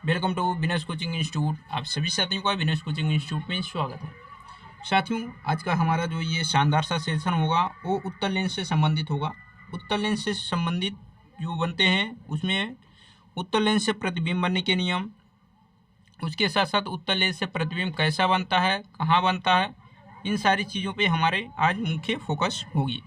Welcome to business coaching institute. आप सभी साथियों का बिजनेस कोचिंग इंस्टीट्यूट में स्वागत है। साथियों, आज का हमारा जो ये शानदार सा सेशन होगा वो उत्तर लेंस से संबंधित होगा। उत्तर लेंस से संबंधित जो बनते हैं उसमें उत्तर लेंस से प्रतिबिंब बनने के नियम, उसके साथ साथ उत्तर लेंस से प्रतिबिंब कैसा बनता है, कहाँ बनता है, इन सारी चीज़ों पे हमारे आज मुख्य फोकस होगी।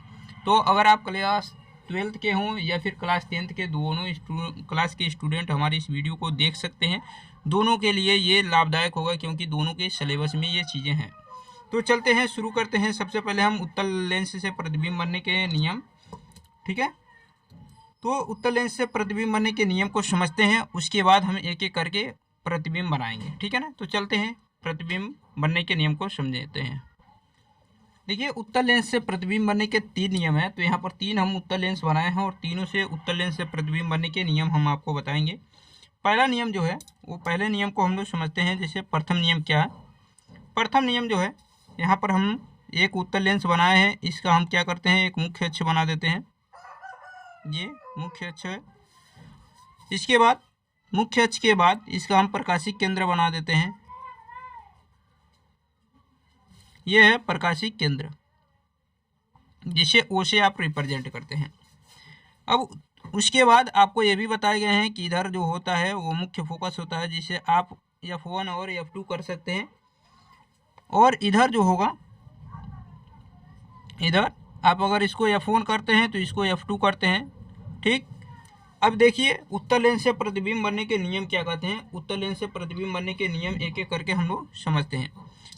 तो अगर आप क्लास 12th के हों या फिर क्लास 10th के, दोनों क्लास के स्टूडेंट हमारी इस वीडियो को देख सकते हैं। दोनों के लिए ये लाभदायक होगा क्योंकि दोनों के सिलेबस में ये चीज़ें हैं। तो चलते हैं, शुरू करते हैं। सबसे पहले हम उत्तर लेंस से प्रतिबिंब बनने के नियम, ठीक है। तो उत्तर लेंस से प्रतिबिंब बनने के नियम को समझते हैं, उसके बाद हम एक एक करके प्रतिबिंब बनाएंगे, ठीक है ना। तो चलते हैं, प्रतिबिंब बनने के नियम को समझते हैं। देखिए, उत्तर लेंस से प्रतिबिंब बनने के 3 नियम हैं। तो यहाँ पर 3 हम उत्तर लेंस बनाए हैं और तीनों से उत्तर लेंस से प्रतिबिंब बनने के नियम हम आपको बताएंगे। पहला नियम जो है वो, पहले नियम को हम लोग समझते हैं। जैसे प्रथम नियम क्या है। प्रथम नियम जो है, यहाँ पर हम एक उत्तर लेंस बनाए हैं, इसका हम क्या करते हैं, एक मुख्य अक्ष बना देते हैं। ये मुख्य अक्ष है। इसके बाद मुख्य अक्ष के बाद इसका हम प्रकाशिक केंद्र बना देते हैं। यह है प्रकाशिक केंद्र, जिसे ओ से आप रिप्रेजेंट करते हैं। अब उसके बाद आपको ये भी बताए गए हैं कि इधर जो होता है वो मुख्य फोकस होता है, जिसे आप F1 और F2 कर सकते हैं। और इधर जो होगा, इधर आप अगर इसको F1 करते हैं तो इसको F2 करते हैं, ठीक। अब देखिए, उत्तर लेंस से प्रतिबिंब बनने के नियम क्या कहते हैं। उत्तर लेंस से प्रतिबिंब बनने के नियम एक एक करके हम लोग समझते हैं।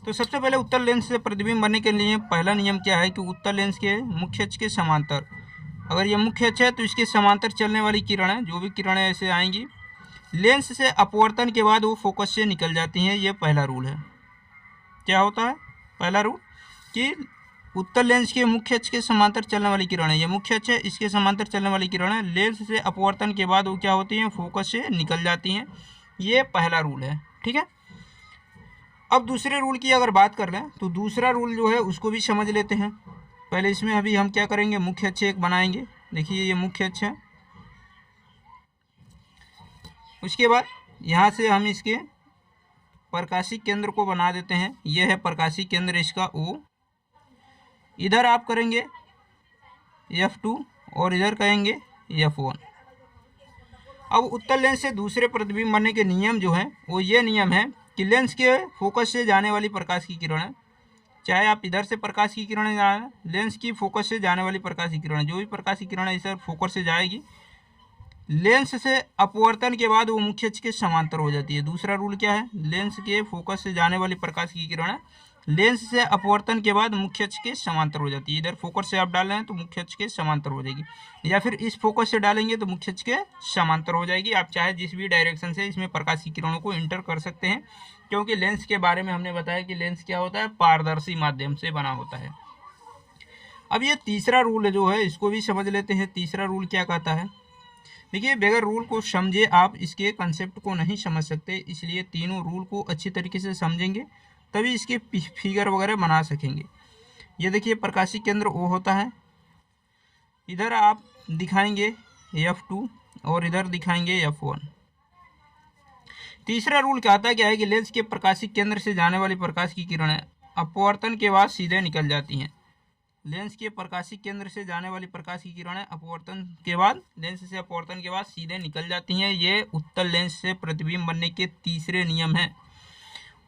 तो सबसे पहले उत्तर लेंस से प्रतिबिंब बनने के लिए पहला नियम क्या है कि उत्तर लेंस के मुख्य अक्ष के समांतर, अगर ये मुख्य अक्ष है तो इसके समांतर चलने वाली किरणें, जो भी किरणें ऐसे आएंगी, लेंस से अपवर्तन के बाद वो फोकस से निकल जाती हैं। ये पहला रूल है। क्या होता है पहला रूल कि उत्तर लेंस के मुख्य अक्ष के समांतर चलने वाली किरणें, ये मुख्य अक्ष है, इसके समांतर चलने वाली किरणें लेंस से अपवर्तन के बाद वो क्या होती हैं, फोकस से निकल जाती हैं। ये पहला रूल है, ठीक है। अब दूसरे रूल की अगर बात कर लें तो दूसरा रूल जो है उसको भी समझ लेते हैं। पहले इसमें अभी हम क्या करेंगे, मुख्य अक्ष एक बनाएंगे। देखिए, ये मुख्य अक्ष है। उसके बाद यहाँ से हम इसके प्रकाशिक केंद्र को बना देते हैं। यह है प्रकाशिक केंद्र, इसका O। इधर आप करेंगे F2 और इधर कहेंगे F1। अब उत्तर लेंस से दूसरे प्रतिबिंब बनने के नियम जो है वो ये नियम है कि लेंस के फोकस से जाने वाली प्रकाश की किरणें, चाहे आप इधर से प्रकाश की किरणें जाए, लेंस की फोकस से जाने वाली प्रकाश की किरणें, जो भी प्रकाश की किरणें इधर फोकस से जाएगी, लेंस से अपवर्तन के बाद वो मुख्य अक्ष के समांतर हो जाती है। दूसरा रूल क्या है, लेंस के फोकस से जाने वाली प्रकाश की किरणें लेंस से अपवर्तन के बाद मुख्य अक्ष के समांतर हो जाती है। इधर फोकस से आप डाल रहे हैं तो मुख्य अक्ष के समांतर हो जाएगी, या फिर इस फोकस से डालेंगे तो मुख्य अक्ष के समांतर हो जाएगी। आप चाहे जिस भी डायरेक्शन से इसमें प्रकाश की किरणों को इंटर कर सकते हैं, क्योंकि लेंस के बारे में हमने बताया कि लेंस क्या होता है, पारदर्शी माध्यम से बना होता है। अब ये तीसरा रूल जो है इसको भी समझ लेते हैं। तीसरा रूल क्या कहता है। देखिए, बगैर रूल को समझे आप इसके कंसेप्ट को नहीं समझ सकते, इसलिए तीनों रूल को अच्छी तरीके से समझेंगे तभी इसके फिगर वगैरह बना सकेंगे। ये देखिए, प्रकाशिक केंद्र O होता है, इधर आप दिखाएंगे F2 और इधर दिखाएंगे F1। तीसरा रूल कहता है क्या है कि लेंस के प्रकाशिक केंद्र से जाने वाली प्रकाश की किरणें अपवर्तन के बाद सीधे निकल जाती हैं। लेंस के प्रकाशिक केंद्र से जाने वाली प्रकाश की किरणें अपवर्तन के बाद, लेंस से अपवर्तन के बाद सीधे निकल जाती हैं। ये उत्तर लेंस से प्रतिबिंब बनने के तीसरे नियम हैं।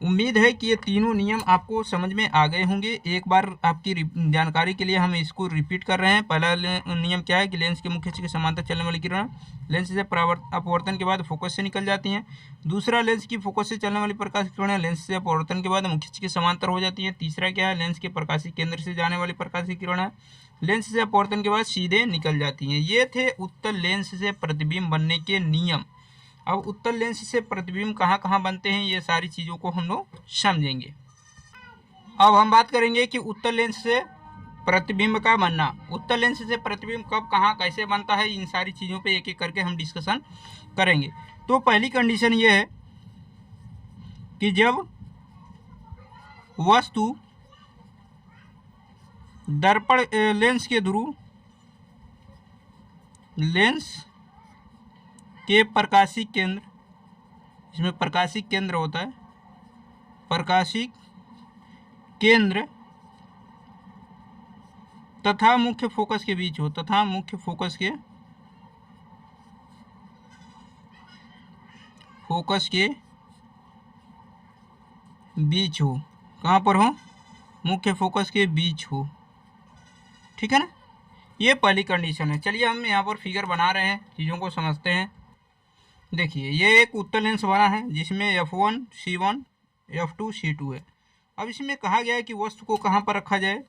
उम्मीद है कि ये तीनों नियम आपको समझ में आ गए होंगे। एक बार आपकी जानकारी के लिए हम इसको रिपीट कर रहे हैं। पहला नियम क्या है कि लेंस के मुख्य अक्ष के समांतर चलने वाली किरणें लेंस से अपवर्तन के बाद फोकस से निकल जाती हैं। दूसरा, लेंस की फोकस से चलने वाली प्रकाश की किरणें लेंस से अपवर्तन के बाद मुख्य अक्ष के समांतर हो जाती हैं। तीसरा क्या है, लेंस के प्रकाशिक केंद्र से जाने वाली प्रकाश की किरणें लेंस से अपवर्तन के बाद सीधे निकल जाती हैं। ये थे उत्तर लेंस से प्रतिबिंब बनने के नियम। अब उत्तर लेंस से प्रतिबिंब कहाँ कहाँ बनते हैं, ये सारी चीज़ों को हम लोग समझेंगे। अब हम बात करेंगे कि उत्तर लेंस से प्रतिबिंब का बनना, उत्तर लेंस से प्रतिबिंब कब, कहाँ, कैसे बनता है, इन सारी चीज़ों पे एक एक करके हम डिस्कशन करेंगे। तो पहली कंडीशन ये है कि जब वस्तु दर्पण लेंस के ध्रुव, लेंस के प्रकाशिक केंद्र इसमें प्रकाशिक केंद्र होता है, प्रकाशिक केंद्र तथा मुख्य फोकस के बीच हो, तथा मुख्य फोकस के बीच हो। कहाँ पर हो? मुख्य फोकस के बीच हो। ठीक है ना, ये पहली कंडीशन है। चलिए हम यहाँ पर फिगर बना रहे हैं, चीज़ों को समझते हैं। देखिए ये एक उत्तल लेंस बना है जिसमें F1 C1 F2 C2 है। अब इसमें कहा गया है कि वस्तु को कहाँ पर रखा जाए?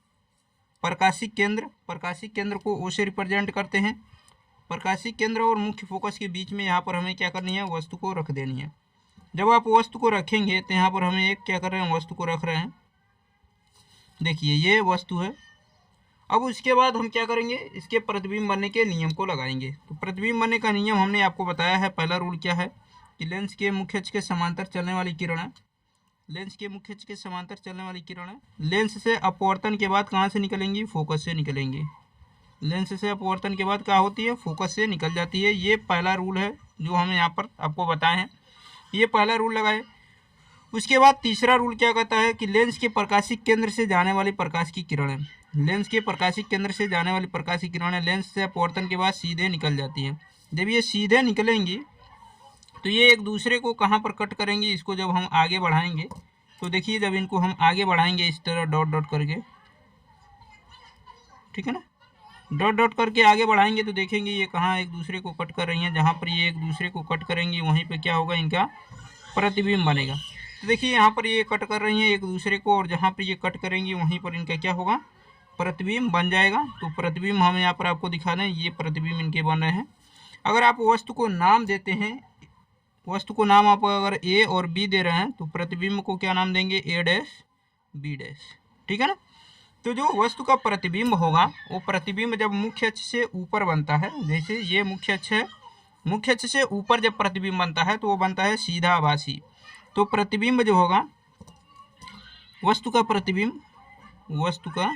प्रकाशिक केंद्र, प्रकाशिक केंद्र को O से रिप्रेजेंट करते हैं। प्रकाशिक केंद्र और मुख्य फोकस के बीच में यहाँ पर हमें क्या करनी है? वस्तु को रख देनी है। जब आप वस्तु को रखेंगे तो यहाँ पर हमें एक क्या कर रहे हैं? वस्तु को रख रहे हैं। देखिए ये वस्तु है। अब उसके बाद हम क्या करेंगे? इसके प्रतिबिंब बनने के नियम को लगाएंगे। तो प्रतिबिंब बनने का नियम हमने आपको बताया है। पहला रूल क्या है कि लेंस के मुख्य अक्ष के समांतर चलने वाली किरण है, लेंस के मुख्य अक्ष के समांतर चलने वाली किरण है लेंस से अपवर्तन के बाद कहाँ से निकलेंगी? फोकस से निकलेंगी। लेंस से अपवर्तन के बाद क्या होती है? फोकस से निकल जाती है। ये पहला रूल है जो हमें यहाँ पर आपको बताए हैं। ये पहला रूल लगाए। उसके बाद तीसरा रूल क्या कहता है कि लेंस के प्रकाशिक केंद्र से जाने वाली प्रकाश की किरणें, लेंस के प्रकाशिक केंद्र से जाने वाली प्रकाश की किरणें लेंस से अपवर्तन के बाद सीधे निकल जाती हैं। जब ये सीधे निकलेंगी तो ये एक दूसरे को कहाँ पर कट करेंगी? इसको जब हम आगे बढ़ाएंगे तो देखिए, जब इनको हम आगे बढ़ाएंगे इस तरह डॉट डॉट करके, ठीक है ना, डॉट डॉट करके आगे बढ़ाएंगे तो देखेंगे ये कहाँ एक दूसरे को कट कर रही हैं। जहाँ पर ये एक दूसरे को कट करेंगी वहीं पर क्या होगा? इनका प्रतिबिंब बनेगा। तो देखिए यहाँ पर ये कट कर रही हैं एक दूसरे को, और जहाँ पर ये कट करेंगी वहीं पर इनका क्या होगा? प्रतिबिंब बन जाएगा। तो प्रतिबिंब हम यहाँ पर आपको दिखा दें, ये प्रतिबिंब इनके बन रहे हैं। अगर आप वस्तु को नाम देते हैं, वस्तु को नाम आप अगर ए और बी दे रहे हैं तो प्रतिबिंब को क्या नाम देंगे? ए डैश बी डैश। ठीक है ना। तो जो वस्तु का प्रतिबिंब होगा वो प्रतिबिंब जब मुख्य अक्ष से ऊपर बनता है, जैसे ये मुख्य अक्ष है, मुख्य अक्ष से ऊपर जब प्रतिबिंब बनता है तो वो बनता है सीधा आभासी। तो प्रतिबिंब जो होगा, वस्तु का प्रतिबिंब, वस्तु का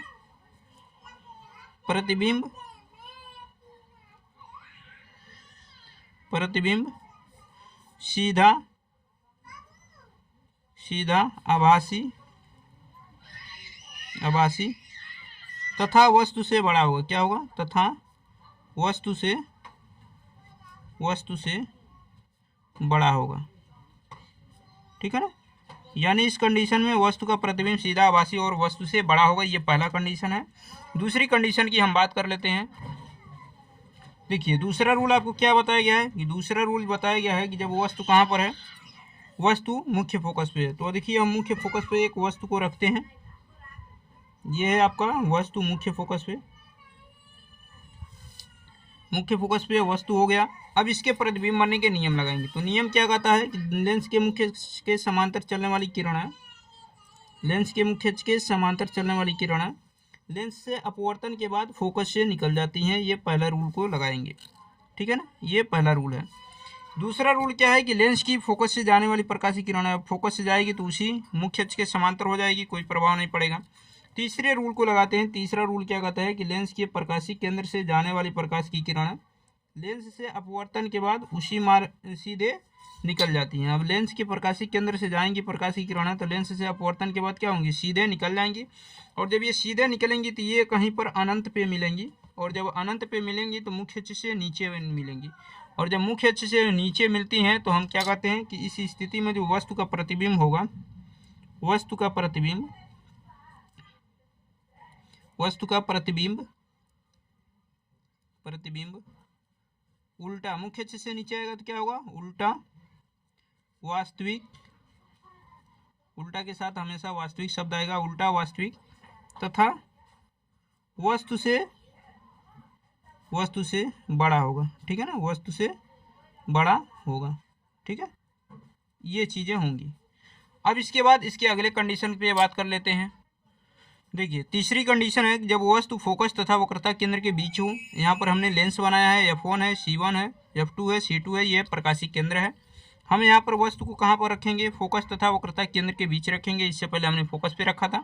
प्रतिबिंब, प्रतिबिंब सीधा, सीधा आभासी, आभासी तथा वस्तु से बड़ा होगा। क्या होगा? तथा वस्तु से बड़ा होगा। ठीक है ना। यानी इस कंडीशन में वस्तु का प्रतिबिंब सीधा आभासी और वस्तु से बड़ा होगा। ये पहला कंडीशन है। दूसरी कंडीशन की हम बात कर लेते हैं। देखिए दूसरा रूल आपको क्या बताया गया है कि दूसरा रूल बताया गया है कि जब वस्तु कहाँ पर है? वस्तु मुख्य फोकस पे है। तो देखिए हम मुख्य फोकस पे एक वस्तु को रखते हैं। ये है आपका वस्तु मुख्य फोकस पे, मुख्य फोकस पे वस्तु हो गया। अब इसके प्रतिबिंब बनने के नियम लगाएंगे। तो नियम क्या कहता है कि लेंस के मुख्य अक्ष के समांतर चलने वाली किरण है, लेंस के मुख्य अक्ष के समांतर चलने वाली किरण है लेंस से अपवर्तन के बाद फोकस से निकल जाती हैं। ये पहला रूल को लगाएंगे। ठीक है ना, ये पहला रूल है। दूसरा रूल क्या है कि लेंस की फोकस से जाने वाली प्रकाशीय किरण है, फोकस से जाएगी तो उसी मुख्य अक्ष के समांतर हो जाएगी, कोई प्रभाव नहीं पड़ेगा। तीसरे रूल को लगाते हैं। तीसरा रूल क्या कहता है कि लेंस के प्रकाशीय केंद्र से जाने वाली प्रकाश की किरण लेंस से अपवर्तन के बाद उसी सीधे निकल जाती हैं। अब लेंस के प्रकाशीय केंद्र से जाएंगी प्रकाशीय किरणें तो लेंस से अपवर्तन के बाद क्या होंगी? सीधे निकल जाएंगी। और जब ये सीधे निकलेंगी तो ये कहीं पर अनंत पे मिलेंगी, और जब अनंत पे मिलेंगी तो मुख्य अक्ष से नीचे मिलेंगी। और जब मुख्य अक्ष से नीचे मिलती हैं तो हम क्या कहते हैं कि इस स्थिति में जो वस्तु का प्रतिबिंब होगा, वस्तु का प्रतिबिंब, वस्तु का प्रतिबिंब, प्रतिबिंब उल्टा मुख्य अक्ष से नीचे आएगा तो क्या होगा? उल्टा वास्तविक, उल्टा के साथ हमेशा वास्तविक शब्द आएगा, उल्टा वास्तविक तथा वस्तु से बड़ा होगा। ठीक है ना, वस्तु से बड़ा होगा। ठीक है, ये चीज़ें होंगी। अब इसके बाद इसके अगले कंडीशन पे बात कर लेते हैं। देखिए तीसरी कंडीशन है जब वस्तु फोकस तथा वक्रता केंद्र के बीच हो। यहाँ पर हमने लेंस बनाया है, F1 है, C1 है, F2 है, C2 है, ये प्रकाशीय केंद्र है। हम यहाँ पर वस्तु को कहाँ पर रखेंगे? फोकस तथा वक्रता केंद्र के बीच रखेंगे। इससे पहले हमने फोकस पे रखा था।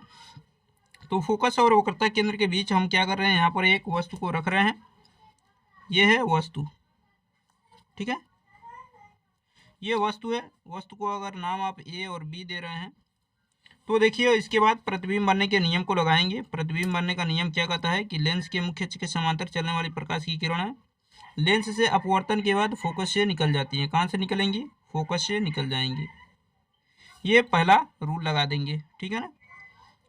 तो फोकस और वक्रता केंद्र के बीच हम क्या कर रहे हैं? यहाँ पर एक वस्तु को रख रहे हैं। ये है वस्तु। ठीक है, ये वस्तु है, वस्तु को अगर नाम आप ए और बी दे रहे हैं तो देखिए इसके बाद प्रतिबिंब बनने के नियम को लगाएंगे। प्रतिबिंब बनने का नियम क्या कहता है कि लेंस के मुख्य अक्ष के समांतर चलने वाली प्रकाश की किरण है लेंस से अपवर्तन के बाद फोकस से निकल जाती है। कहाँ से निकलेंगी? फोकस से निकल जाएंगी। ये पहला रूल लगा देंगे, ठीक है ना।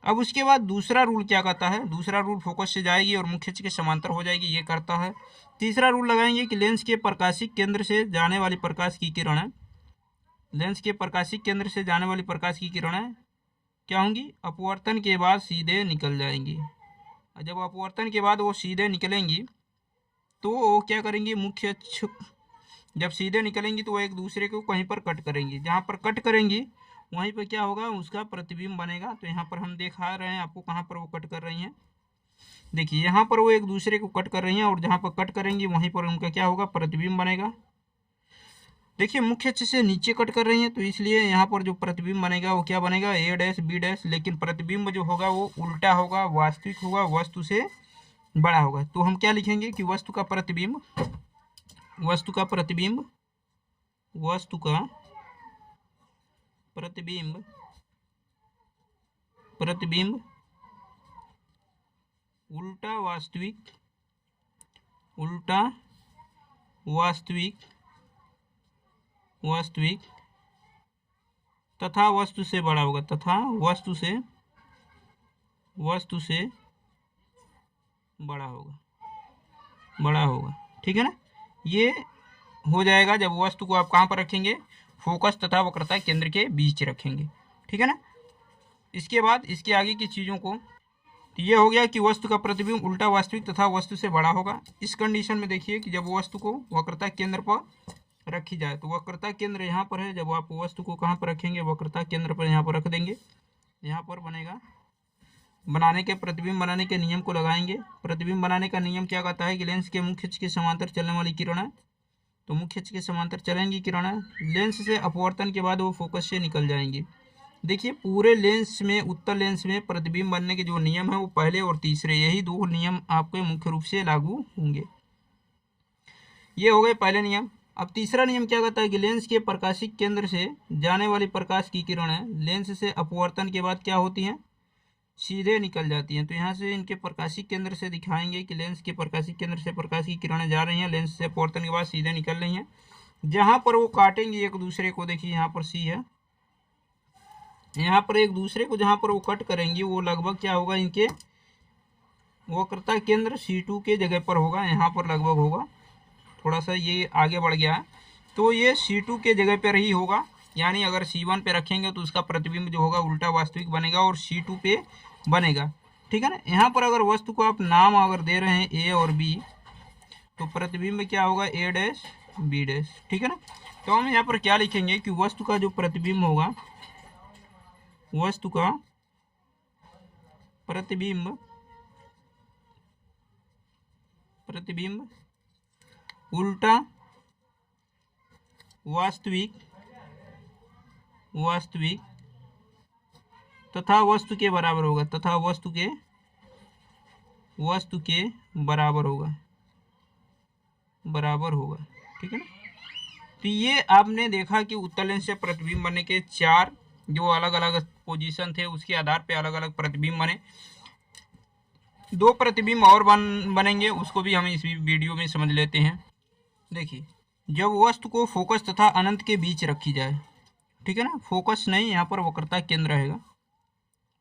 अब उसके बाद दूसरा रूल क्या कहता है? दूसरा रूल फोकस से जाएगी और मुख्य अक्ष के समांतर हो जाएगी, ये करता है। तीसरा रूल लगाएंगे कि लेंस के प्रकाशिक केंद्र से जाने वाली प्रकाश की किरणें, लेंस के प्रकाशिक केंद्र से जाने वाली प्रकाश की किरणें क्या होंगी? अपवर्तन के बाद सीधे निकल जाएंगी। जब अपवर्तन के बाद वो सीधे निकलेंगी तो वो क्या करेंगी? मुख्य अक्ष जब सीधे निकलेंगी तो वो एक दूसरे को कहीं पर कट करेंगी। जहाँ पर कट करेंगी वहीं पर क्या होगा? उसका प्रतिबिंब बनेगा। तो यहाँ पर हम दिखा रहे हैं आपको कहाँ पर वो कट कर रही हैं। देखिए यहाँ पर वो एक दूसरे को कट कर रही हैं और जहाँ पर कट करेंगी वहीं पर उनका क्या होगा? प्रतिबिंब बनेगा। देखिए मुख्य अक्ष से नीचे कट कर रही हैं तो इसलिए यहाँ पर जो प्रतिबिंब बनेगा वो क्या बनेगा? ए डैश बी डैश। लेकिन प्रतिबिंब जो होगा वो उल्टा होगा, वास्तविक होगा, वस्तु से बड़ा होगा। तो हम क्या लिखेंगे कि वस्तु का प्रतिबिंब, वस्तु का प्रतिबिंब, वस्तु का प्रतिबिंब, प्रतिबिंब उल्टा वास्तविक, उल्टा वास्तविक, वास्तविक तथा वस्तु से बड़ा होगा, तथा वस्तु से, वस्तु से बड़ा होगा, बड़ा होगा, ठीक है ना। ये हो जाएगा जब वस्तु को आप कहाँ पर रखेंगे? फोकस तथा वक्रता केंद्र के बीच रखेंगे, ठीक है ना। इसके बाद इसके आगे की चीज़ों को, तो ये हो गया कि वस्तु का प्रतिबिंब उल्टा वास्तविक तथा वस्तु से बड़ा होगा। इस कंडीशन में देखिए कि जब वस्तु को वक्रता केंद्र पर रखी जाए, तो वक्रता केंद्र यहाँ पर है। जब आप वस्तु को कहाँ पर रखेंगे? वक्रता केंद्र पर यहाँ पर रख देंगे, यहाँ पर बनेगा। बनाने के प्रतिबिंब बनाने के नियम को लगाएंगे। प्रतिबिंब बनाने का नियम क्या कहता है कि लेंस के मुख्य अक्ष के समांतर चलने वाली किरणें, तो मुख्य अक्ष के समांतर चलेंगी किरणें, लेंस से अपवर्तन के बाद वो फोकस से निकल जाएंगी। देखिए पूरे लेंस में, उत्तल लेंस में प्रतिबिंब बनने के जो नियम है वो पहले और तीसरे, यही दो नियम आपके मुख्य रूप से लागू होंगे। ये हो गए पहले नियम। अब तीसरा नियम क्या कहता है कि लेंस के प्रकाशिक केंद्र से जाने वाली प्रकाश की किरणें लेंस से अपवर्तन के बाद क्या होती हैं? सीधे निकल जाती हैं। तो यहाँ से इनके प्रकाशिक केंद्र से दिखाएंगे कि लेंस के प्रकाशिक केंद्र से प्रकाश की किरणें जा रही हैं, लेंस से अपवर्तन के बाद सीधे निकल रही हैं। जहाँ पर वो काटेंगे एक दूसरे को, देखिए यहाँ पर सी है, यहाँ पर एक दूसरे को जहाँ पर वो कट करेंगी वो लगभग क्या होगा? इनके वक्रता केंद्र C2 के जगह पर होगा, यहाँ पर लगभग होगा। थोड़ा सा ये आगे बढ़ गया है तो ये C2 के जगह पर ही होगा। यानी अगर C1 पे रखेंगे तो उसका प्रतिबिंब जो होगा उल्टा वास्तविक बनेगा और C2 पे बनेगा, ठीक है ना। यहाँ पर अगर वस्तु को आप नाम अगर दे रहे हैं ए और बी तो प्रतिबिंब क्या होगा? ए डैश बी डैश, ठीक है ना। तो हम यहाँ पर क्या लिखेंगे कि वस्तु का जो प्रतिबिंब होगा, वस्तु का प्रतिबिंब, प्रतिबिंब उल्टा वास्तविक, वास्तविक तथा वस्तु के बराबर होगा, तथा वस्तु के, वस्तु के बराबर होगा, बराबर होगा, ठीक है ना। तो ये आपने देखा कि उत्तल लेंस से प्रतिबिंब बनने के चार जो अलग अलग पोजीशन थे, उसके आधार पे अलग अलग प्रतिबिंब बने। दो प्रतिबिंब और बनेंगे, उसको भी हम इस वीडियो में समझ लेते हैं। देखिए जब वस्तु को फोकस तथा अनंत के बीच रखी जाए, ठीक है ना, फोकस नहीं, यहाँ पर वक्रता केंद्र रहेगा,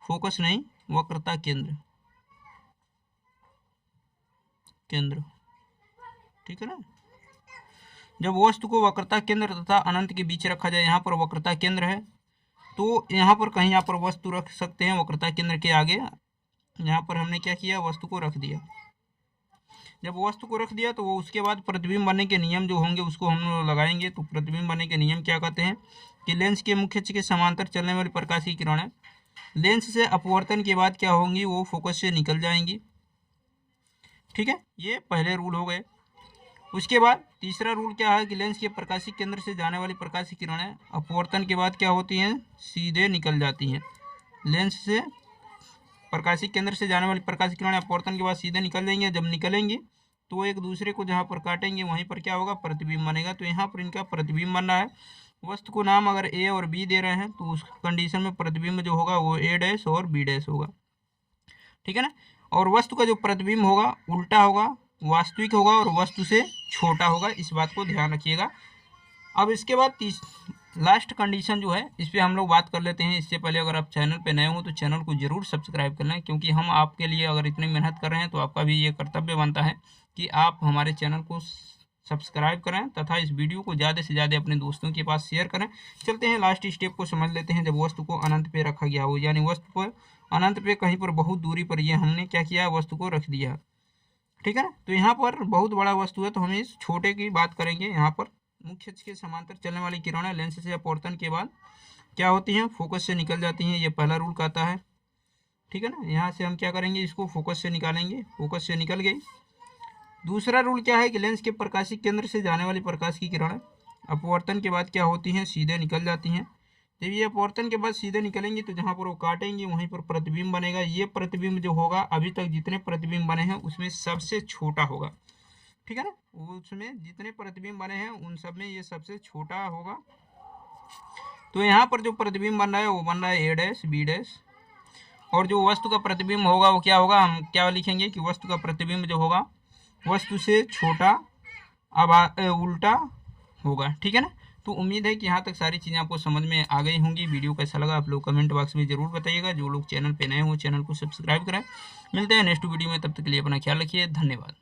फोकस नहीं, वक्रता केंद्र, केंद्र, ठीक है ना। जब वस्तु को वक्रता केंद्र तथा अनंत के बीच रखा जाए, यहाँ पर वक्रता केंद्र है तो यहाँ पर कहीं यहाँ पर वस्तु रख सकते हैं वक्रता केंद्र के आगे। यहाँ पर हमने क्या किया? वस्तु को रख दिया। जब वस्तु को रख दिया तो वो उसके बाद प्रतिबिंब बनने के नियम जो होंगे उसको हम लोग लगाएंगे। तो प्रतिबिंब बनने के नियम क्या कहते हैं कि लेंस के मुख्य अक्ष के समांतर चलने वाली प्रकाश की किरणें लेंस से अपवर्तन के बाद क्या होंगी? वो फोकस से निकल जाएंगी, ठीक है। ये पहले रूल हो गए। उसके बाद तीसरा रूल क्या है कि लेंस के प्रकाशिक केंद्र से जाने वाली प्रकाश की किरणें अपवर्तन के बाद क्या होती हैं? सीधे निकल जाती हैं। लेंस से प्रकाशिक केंद्र से जाने वाली प्रकाश की किरणें अपवर्तन के बाद सीधे निकल जाएंगी। जब निकलेंगी तो एक दूसरे को जहाँ पर काटेंगे वहीं पर क्या होगा? प्रतिबिंब बनेगा। तो यहाँ पर इनका प्रतिबिंब बन रहा है। वस्तु को नाम अगर ए और बी दे रहे हैं तो उस कंडीशन में प्रतिबिंब जो होगा वो ए डैश और बी डैश होगा, ठीक है ना। और वस्तु का जो प्रतिबिंब होगा उल्टा होगा, वास्तविक होगा और वस्तु से छोटा होगा, इस बात को ध्यान रखिएगा। अब इसके बाद लास्ट कंडीशन जो है इस पर हम लोग बात कर लेते हैं। इससे पहले अगर आप चैनल पे नए हो तो चैनल को जरूर सब्सक्राइब कर लें, क्योंकि हम आपके लिए अगर इतनी मेहनत कर रहे हैं तो आपका भी ये कर्तव्य बनता है कि आप हमारे चैनल को सब्सक्राइब करें तथा इस वीडियो को ज़्यादा से ज़्यादा अपने दोस्तों के पास शेयर करें। चलते हैं लास्ट स्टेप को समझ लेते हैं। जब वस्तु को अनंत पे रखा गया हो, यानी वस्तु पर अनंत पे कहीं पर बहुत दूरी पर ये हमने क्या किया, वस्तु को रख दिया, ठीक है ना। तो यहाँ पर बहुत बड़ा वस्तु है तो हम इस छोटे की बात करेंगे। यहाँ पर मुख्य अक्ष के समांतर चलने वाली किरणें लेंस से अपवर्तन के बाद क्या होती हैं, फोकस से निकल जाती हैं। ये पहला रूल कहता है, ठीक है ना। यहाँ से हम क्या करेंगे, इसको फोकस से निकालेंगे, फोकस से निकल गई। दूसरा रूल क्या है कि लेंस के प्रकाशिक केंद्र से जाने वाली प्रकाश की किरणें अपवर्तन के बाद क्या होती हैं, सीधे निकल जाती हैं। जब ये अपवर्तन के बाद सीधे निकलेंगी तो जहाँ पर वो काटेंगे वहीं पर प्रतिबिंब बनेगा। ये प्रतिबिंब जो होगा अभी तक जितने प्रतिबिंब बने हैं उसमें सबसे छोटा होगा, ठीक है ना। उसमें जितने प्रतिबिंब बने हैं उन सब में ये सबसे छोटा होगा। तो यहाँ पर जो प्रतिबिंब बन रहा है वो बन रहा है ए डैश बी डैश, और जो वस्तु का प्रतिबिंब होगा वो क्या होगा, हम क्या लिखेंगे कि वस्तु का प्रतिबिंब जो होगा वस्तु से छोटा अब उल्टा होगा, ठीक है ना। तो उम्मीद है कि यहाँ तक सारी चीज़ें आपको समझ में आ गई होंगी। वीडियो कैसा लगा आप लोग कमेंट बॉक्स में जरूर बताइएगा। जो लोग चैनल पे नए हो चैनल को सब्सक्राइब करें। मिलते हैं नेक्स्ट वीडियो में, तब तक के लिए अपना ख्याल रखिए। धन्यवाद।